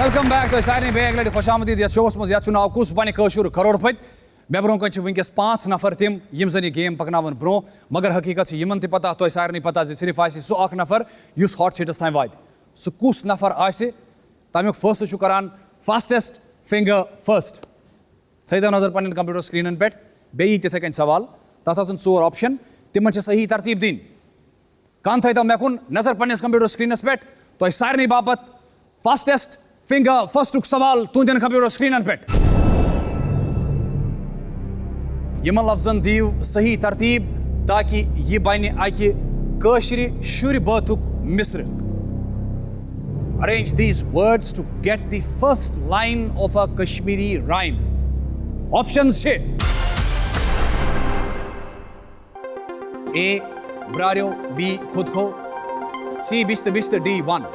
वेलकम बैक तो सारे बे लट खुश आमदीद ये शोस मज ये नाव कुस बन कशुर करोड़पति मे ब्रो कन वनकस 5 नफर तम यम जन यह गेम पकनावन ब्रो मगर हकीकत यमन त पता तुम सारे पता सिर्फ सह अख नफर युस हॉट सीटस ताम वात सह कुस नफर तमिक फैसले करान फास्टेस्ट फिंगर फर्स्ट थो नजर पन्न कंप्यूटर स्क्रीन पे बे तिथे कन सवाल तथ 4 ऑप्शन तिमन सही तरतीब दिन कान थो मे कुन नजर पन्नस कंप्यूटर स्क्रीन पे तुम सारे बापत फास्टेस्ट फिंगर फर्स्ट सवाल तुंदन कंप्यूटर स्क्रीन पे यमन लफ्जन दियो सही तरतीब ताकि यह बन अकि शुर बातुक मिसर arrange these words to get the first line of a Kashmiri rhyme options A ब्रारियो बी खुद खो सी बिस्त बिस्त डी 1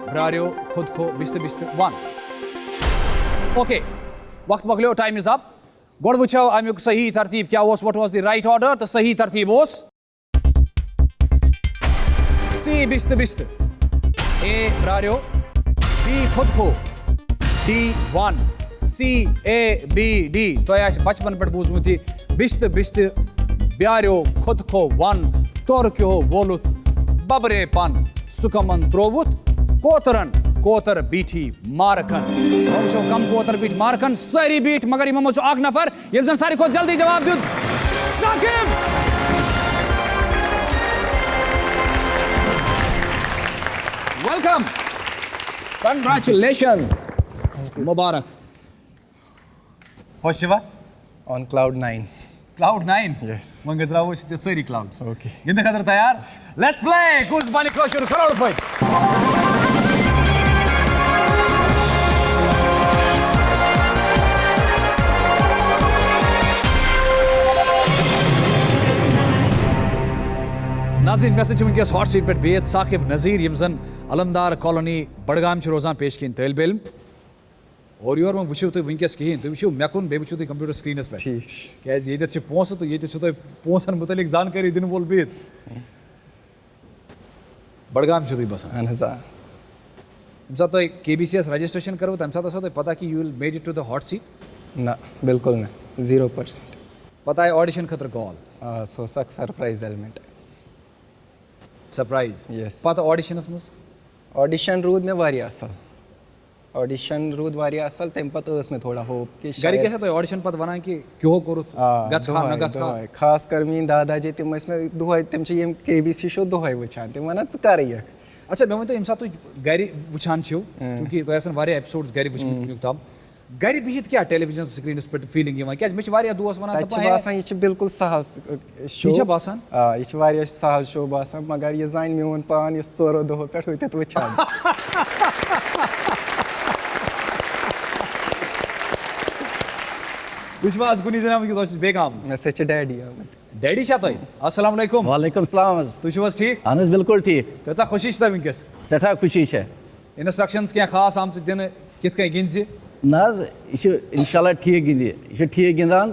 ब्रारियो खुद खो बिस्त बिस्त 1 ओके वक्त मकलो टाइम इज अप गोड़ वुचो अमुक सही तरतीब क्या what was the right order तो सही तरतीब सी बिस्त बिस्त ए ब्रारियो बी खुद खो D 1 C A B D तो बचपन पे बूजमुत बिस्त बिस्त ब्यारियो खुद खो 1 तोर क्यो वोलुत बबरे पन सुकमन त्रोवुत कोतरन कोतर बीठी मारकन कम कोतर बीठ मारकन सारी बीठ मगर इमाम अख नफर ये सारे को जल्दी जवाब दियो साकिब वेलकम कंग्रेचुलेशन मुबारक खुश on cloud 9 Cloud 9 yes one Gajrao सारी क्लाउड्स okay गिंद खतर तैयार लेट्स प्ले कुछ बन कशुर करोड़पति नाज़रीन मे वनकस हॉट सीट पे बेत साकिब नज़ीर यम जन अलमदार कॉलोनी बडगाम रोजान पेश किन तलब इल्म और योर वो तुम वनकस कहें तुम वो मे कुन बे वो कंप्यूटर स्क्रीन पे क्या पोस तो ये पोसन मुतलिक जानकारी दिन वोल बित बडगाम बसान तम सात KBCS रजिस्ट्रेशन करो तम सात तुम पता कि you will made it to the hot seat ना बिल्कुल ना 0% पता है ऑडिशन खतर कॉल सो सक सरप्राइज एलिमेंट सरप्राइज Yes. पता ऑडिशनस मज ऑडिशन रूद में वारिया असल ऑडिशन रूद वारिया असल तम पत मे थोड़ा होप कि घर कैसे तो ऑडिशन पत वनान कि क्यों करो गछ खा न गछ खा खास कर मीन दादा जी तम मे दुहै तम यम KBC शो दुहै वचान तम वनान च कर ये अच्छा मे वन तो तुम घर वुचान चूंकि तुम वारिया एपिसोड्स घर वुचमित ताम घर बिहित क्या टेलीविजन स्क्रीनस पे फीलिंग यहां क्या मे वारिया दोस्त वनान बासान ये बिल्कुल सहल शो ये बासान ये वारिया सहल शो बासान मगर ये जान मोन पान ये 4 दोह पे तत वचान विश्वास कुनी जना कि दोस्त बेगम सच डैडी डैडी छा तोय अस्सलाम वालेकुम वालेकुम सलाम तु छुस ठीक अहन बिल्कुल ठीक कचा खुशी छ विनकस सठा खुशी है इंस्ट्रक्शंस क्या खास आम दिन कित कहीं गिंज नाज यह इंशाल्लाह ठीक गिंद यह ठीक गिंदान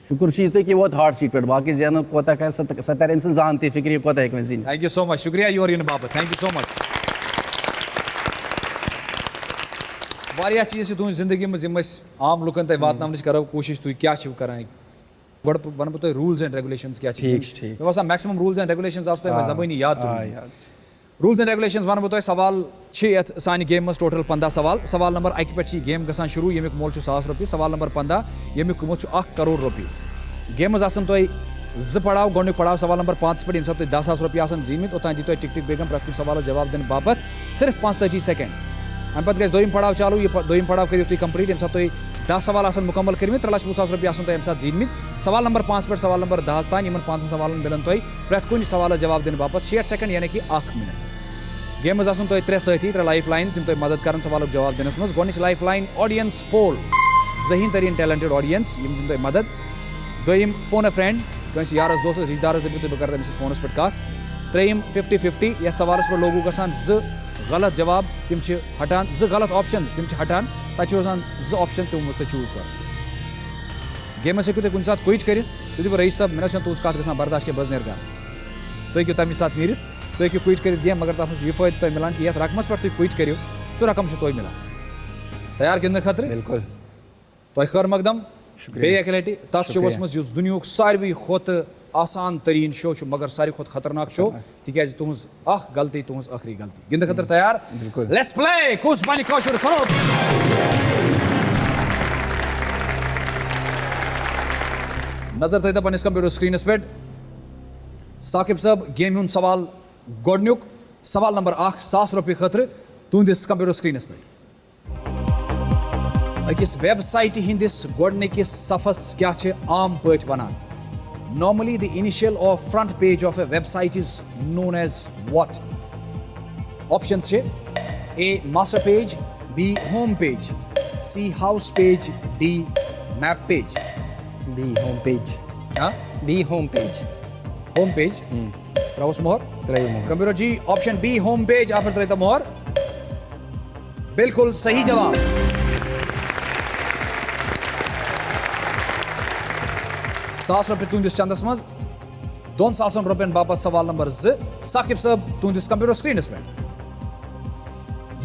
शुक्र तुम कि वोत हॉट सीट पे बाकी जैन कोता कर सतर अम जान ते फिक्र कोता हेक जिन थैंक यू सो मच शुक्रिया योर इन बाबत थैंक यू सो मच वारिया चीज तुम जिंदगी में आम लुकन तक वातन करो कोशिश तुम क्या करान गोड़ वन बह तुम रूल्स एंड रेगुलेशंस क्या मे बसान मैक्सिमम रूल्स एंड रेगुलेशंस जबानी याद रूल्स एंड रेगुलेशंस वन बह सवाल ये सान गेम में टोटल 15 सवाल सवाल नंबर 1 पे गेम गसान शुरू यमुक मोल 1,000 रुपये सवाल नंबर 15 यमुक कुमुत 1 करोड़ रुपये गेम तुम पड़ाव गोड पड़ाव सवाल नंबर 5 पे तुम 10,000 रुपये जीमित ओतान दी टिक टिक बेगम प्रत सवाल जवाब दिन बाबत सिर्फ 35 सेकंड अम पे दोम पड़ाव चालू यह दोम पड़ाव करो तुम कंप्लीट ये 10 सवाल मुकम्मल कर 3,20,000 रुपये तुम जीमित सवाल नंबर 5 पे सवाल नंबर 10 तान इन 5 सवाल मिलन तुम प्रत कुछ सवाल जवाब दिन बाबत 60 सेकंड यानी कि 1 मिनट गेम मज तुम 3 साथी 3 लाइफ लाइन्स तुम मदद कर सवाल जवाब दिनस मज गोनिच लाइफ लाइन ऑडियंस पोल जहीन तरीन टैलेंटेड ऑडियंस तुम मदद दोम phone a friend Kans Yaris दोस्त रिश्तेदारस दपो बह कर फोनस पे कत त्रेम 50-50 ये सवाल पे लोगों गसान 2 गलत जवाब तिम हटान 2 गलत ऑप्शन तिम हटान तक रोजान 2 ऑप्शन तुम मुझे चूज कर गेमस हेकू तुम कुछ सात क्विट कर रईस साहब मे तुज कत ग बर्दाश्त के बज नेर गर तुम हेकू तमें सात नीर तुम हेकू क्विट कर गेम मगर तथ यह फायदे तुम मिलान कि ये रकमस पे तुम क्विट करो सह रकम तुम मिलान तैयार गिंदने खतर बिल्कुल तुम खैर मकदम बे एक लटि तथ शोस मज दुनिया सारे खुद आसान तरीन शो मगर सारे खुद खतरनाक शो तिकाज तुहज गलती तुहज आखिरी गलती गिंद खतर तैयार लेट्स प्ले कुस बन कौशल खरो नजर थो पस कंप्यूटर स्क्रीनस पे साकिब साहब गेम हूं सवाल गोडनुक सवाल नंबर 1,000 रुपये खतर तुंदिस कंप्यूटर स्क्रीनस पे अकिस वेबसाइट हिंदिस गोडनिकिस सफस क्या आम पट वनान Normally, the initial or front page of a website is known as what? Options here: A. Master page, B. Home page, C. House page, D. Map page. B. Home page. Huh? B. Home page. Home page. Traus mohar. Trai mohar. Computer ji option B. Home page आप पर मोहर. बिल्कुल सही जवाब. ₹1,000 तुंदिस चंदस मज 2,000 रुपये बाबत सवाल नंबर 2 साकिब साहब तुंदिस कंप्यूटर स्क्रीनस पे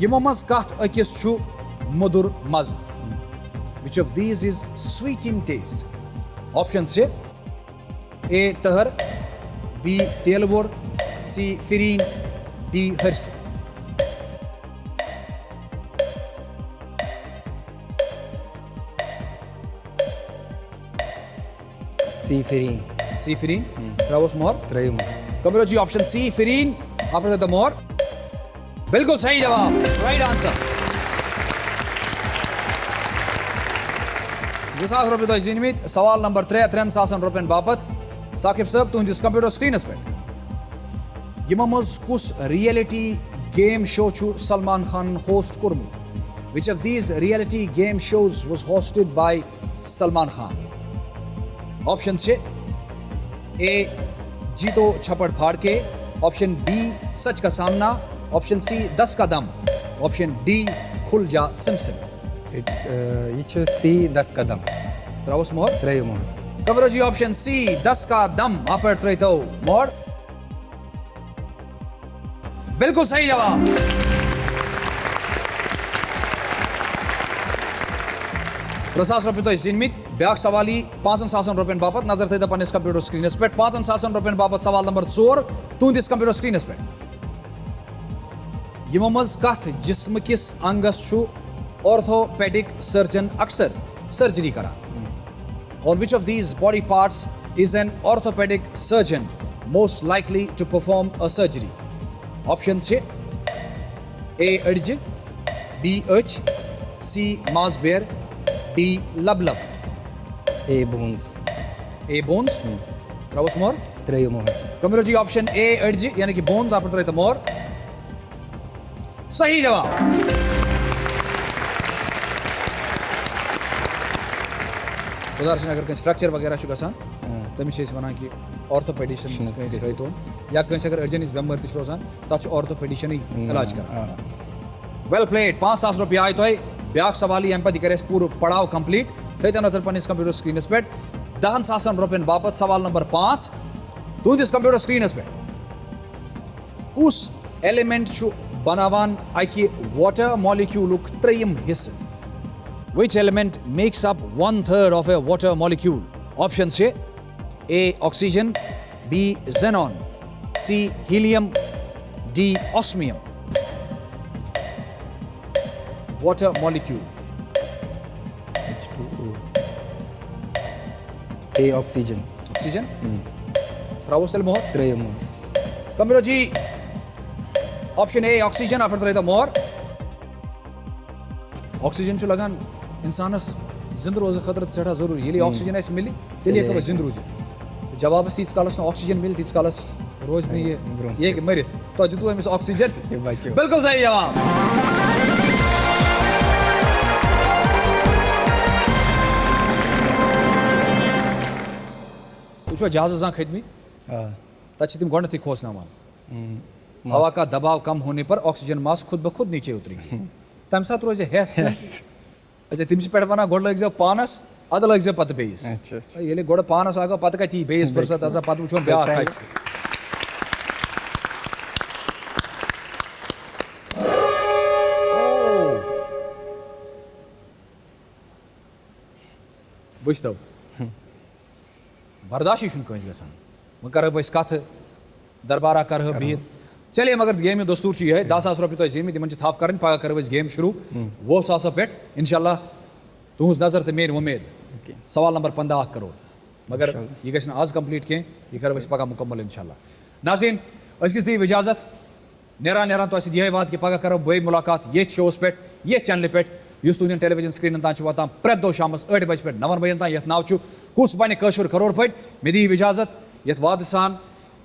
यमो मज कत अकिस मुदुर मज which of these is sweet in taste option से A. तहर, B. तेलवुर, C. फिरीन, D. हर्स C. Firin. C. फिरीन त्रावस मोहर Trai mohar. Computer ji option C. फिरीन आप पर मोहर बिल्कुल सही जवाब राइट आंसर ₹2,000 तो जीनमित सवाल नंबर 3 3,000 रुपये बाबत साकिब साहब तुंदिस कंप्यूटर स्क्रीनस पे यमो मज कुस reality game show Salman Khan host कोर्मुत which of these reality game shows was hosted by Salman Khan option से A. जीतो छपड़ फाड़ के ऑप्शन B. सच का सामना ऑप्शन C. 10 का दम ऑप्शन D. खुल जा सिमसिम It's ये C. 10 का दम. त्रावस मोहर Trai mohar. कमरो जी ऑप्शन C. 10 का दम आप पर त्रैतो मोहर बिल्कुल सही जवाब ₹1,000 तो जीनमित ब्याक सवाली 5,000 रुपये बाबत नजर थे पन्निस कंप्यूटर स्क्रीनस पे 5,000 रुपये बाबत सवाल नंबर 4 तुंदिस कंप्यूटर स्क्रीनस पे यमो मज कथ जिस्म किस अंगस छु ऑर्थोपेडिक सर्जन अक्सर सर्जरी करान? On which of these body parts is an orthopedic surgeon most likely to perform a surgery? Options छे A अड्ज, B अच, C मांसपेश, D लबलब. A bones. A bones. Travos more. Trayo more. कमरो जी option A अड्ज यानी कि बोन्स आप तरह मोर सही जवाब. उदाहरण अगर कहीं फ्रैक्चर वगैरह छु गसान तमिस वन कि ऑर्थोपेडिशियन तो या कहीं अगर अर्जन बेमार तक रोजान तथ ऑर्थोपेडिशियन इलाज कर. Well played. 5,000 रुपये आए तो ब्या सवाल अम पे कर पूरा पड़ाव कंप्लीट. थो नजर पन्निस कंप्यूटर स्क्रीनस पे 10,000 रुपयन बापत सवाल नंबर 5 तुंदिस कंप्यूटर स्क्रीनस पे कुस एलिमेंट छु बनावान अकि वाटर मॉलिक्यूलुक त्रेयम हिस्स? Which element makes up 1/3 of a water molecule? Options छे A oxygen, B xenon, C helium, D osmium. Water molecule. H2O. A oxygen. Oxygen. Travos tel mohor. Trayo more. Kamiro ji option A oxygen आप तरह मोर. Oxygen छु लगान इंसानस जिंद रोज खतर सेठा जरूरी ये oxygen ऐसे मिली तेलिए कब जिंद रोज जवाब तीस कालस ऑक्सीजन मिल तीस कालस रोज नहीं ये कि मरित तो दितु अमिस ऑक्सीजन बिल्कुल सही जवाब. तुझो जहाज जहाँ खदमी तब तुम गोडनथी खोसनावान. हवा का दबाव कम होने पर ऑक्सीजन मास्क खुद ब खुद नीचे उतरी तम साथ रोज हेस. अच्छा तमिस पे वन गोड लग पानस अद लग पत बेस ये गोड पानस आगो पत कती बेस फुर्सत आसा पत वुचो ब्या कत बुझतो बर्दाश्त कह गसान वो कर कथ दरबारा कर बिहित. चलिए मगर गेम में दस्तूर ये 10,000 रुपये तो जीम तिमन थाफ कर पगह कर गेम शुरू 100 पे इंशाल्लाह तुज नजर तो मेन उम्मीद. सवाल नंबर 15 करोड़ मगर यह गज आज कंप्लीट कह यह कर पगह मुकम्मल इंशाल्लाह. नाज़रीन अस दी इजाजत नेरान नेरान तो ये वाद कि पगह करो बे मुलाकात ये शोस पे ये चैनल पे तुंदन टेलीविजन स्क्रीन तान वातान प्रेत दो शाम 8 बजे पे 9 बजे तान ये नाव कुस बन कशुर करोड़ पे मे दी इजाजत ये वाद सान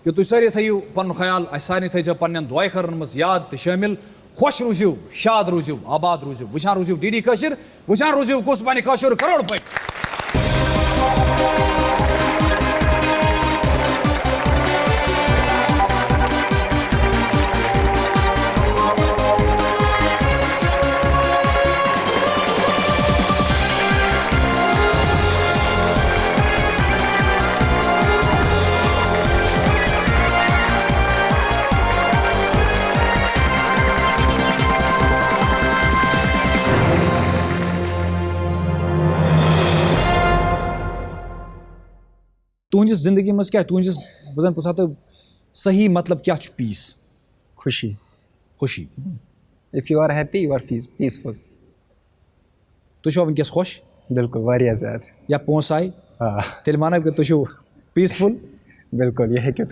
कि तुम सारे थो पन ख्याल सारे थो पन्न दुआ खरन मज याद तो शामिल. खुश रूजू शाद रूजू आबाद रूजू वुचान रूजू DD कशर वुचान रूजू कुस बन कशुर करोड़ पे. तुंदिस जिंदगी मज क्या तुंदिस बजन पुछा तो सही मतलब क्या पीस? खुशी. खुशी. If you are happy, you are peaceful. तुझो वनकस खुश? बिल्कुल वारिया ज़्यादा. या पोस आई? तेल माना कि तुझो पीसफुल? बिल्कुल ये है कि